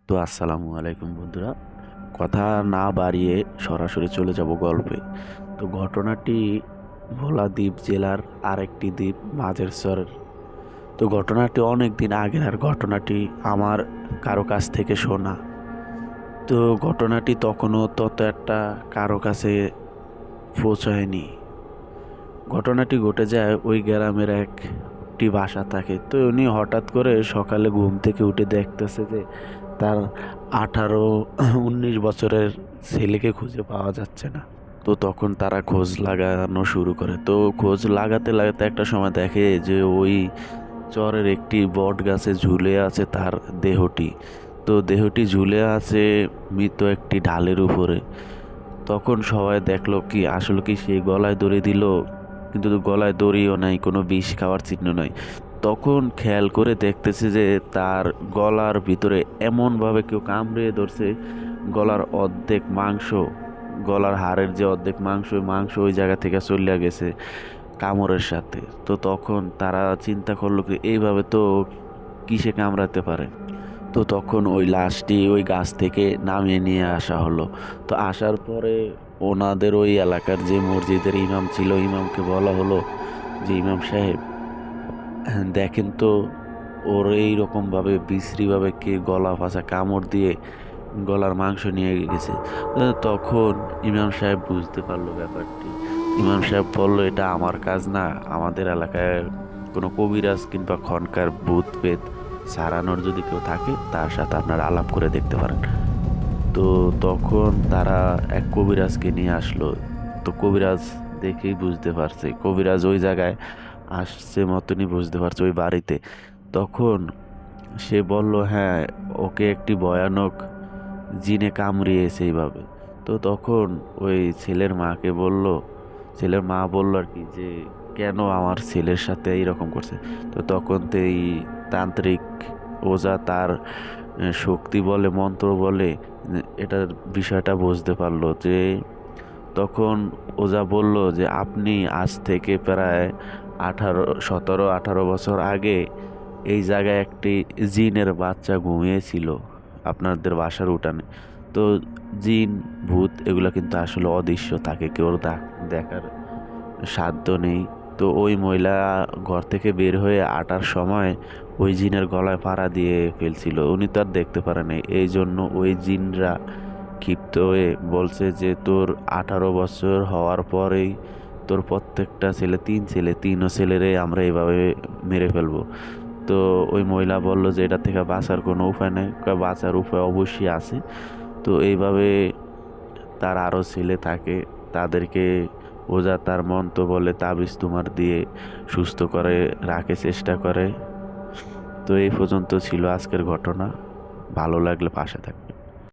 তো আসসালামু আলাইকুম বন্ধুরা। কথা না বাড়িয়ে সরাসরি চলে যাব গল্পে। তো ঘটনাটি ভোলা দ্বীপ জেলার আরেকটি দ্বীপ মাঝেরচরের। তো ঘটনাটি অনেক দিন আগের, আর ঘটনাটি আমার কারো কাছ থেকে শোনা। তো ঘটনাটি তখনও তত একটা কারো কাছে পৌঁছায়নি। ঘটনাটি ঘটে যায় ওই গ্রামের একটি বাসা থাকে। তো উনি হঠাৎ করে সকালে ঘুম থেকে উঠে দেখতেছে যে তার 18-19 বছরের ছেলেকে খুঁজে পাওয়া যাচ্ছে না। তো তখন তারা খোঁজ লাগানো শুরু করে। তো খোঁজ লাগাতে লাগাতে একটা সময় দেখে যে ওই চরের একটি বট গাছে ঝুলে আছে তার দেহটি। তো দেহটি ঝুলে আছে মৃত একটি ঢালের উপরে। তখন সবাই দেখলো কি আসলে কি সে গলায় দড়ি দিল, কিন্তু গলায় দড়িও নাই, কোনো বিষ খাওয়ার চিহ্ন নাই। তখন খেয়াল করে দেখতেছে যে তার গলার ভিতরে এমনভাবে কেউ কামড়ে ধরছে, গলার অর্ধেক মাংস, গলার হাড়ের যে অর্ধেক মাংস, ওই মাংস ওই জায়গা থেকে চলে গেছে কামড়ের সাথে। তো তখন তারা চিন্তা করলো কি এইভাবে তো কিসে কামড়াতে পারে। তো তখন ওই লাশটি ওই গাছ থেকে নামিয়ে নিয়ে আসা হলো। তো আসার পরে ওনাদের ওই এলাকার যে মসজিদের ইমাম ছিল, ইমামকে বলা হলো যে ইমাম সাহেব, দেখেন তো ওর এইরকমভাবে বিশ্রীভাবে কে গলা ফাঁসা কামড় দিয়ে গলার মাংস নিয়ে গেছে। তখন ইমাম সাহেব বুঝতে পারলো ব্যাপারটি। ইমাম সাহেব বলল, এটা আমার কাজ না, আমাদের এলাকায় কোনো কবিরাজ কিংবা খনকার ভূত পেত সারানোর যদি কেউ থাকে তার সাথে আপনারা আলাপ করে দেখতে পারেন। তো তখন তারা এক কবিরাজকে নিয়ে আসলো। তো কবিরাজ দেখেই বুঝতে পারছে, কবিরাজ ওই জায়গায় আসছে মতনই বুঝতে পারছে ওই বাড়িতে। তখন সে বলল, হ্যাঁ, ওকে একটি ভয়ানক জিনে কামড়িয়েছে এইভাবে। তো তখন ওই ছেলের মাকে বলল, ছেলের মা বলল আর কি যে কেন আমার ছেলের সাথে এইরকম করছে। তো তখন তো এই তান্ত্রিক ওঝা তার শক্তি বলে, মন্ত্র বলে এটার বিষয়টা বুঝতে পারলো। যে তখন ওঝা বলল যে আপনি আজ থেকে প্রায় 17-18 বছর আগে এই জায়গায় একটি জিনের বাচ্চা ঘুমিয়েছিল আপনাদের বাসার উঠানে। তো জিন ভূত এগুলো কিন্তু আসলে অদৃশ্য থাকে, কেউ দেখার সাধ্য নেই। তো ওই মহিলা ঘর থেকে বের হয়ে আটার সময় ওই জিনের গলায় ফাড়া দিয়ে ফেলছিল, উনি তো আর দেখতে পারেনি। এই জন্য ওই জিনরা ক্ষিপ্ত হয়ে বলছে যে তোর 18 বছর হওয়ার পরেই তোর প্রত্যেকটা ছেলে, 3 ছেলে, 3 ছেলেরে আমরা এইভাবে মেরে ফেলবো। তো ওই মহিলা বলল যে এটা থেকে বাঁচার কোনো উপায় নেই। বাঁচার উপায় অবশ্যই আছে। তো এইভাবে তার আরও ছেলে থাকে, তাদেরকে ওঝা তার মন্ত্র বলে তাবিজ তোমার দিয়ে সুস্থ করে রাখে, চেষ্টা করে। তো এই পর্যন্ত ছিল আজকের ঘটনা। ভালো লাগলে পাশে থাকবে।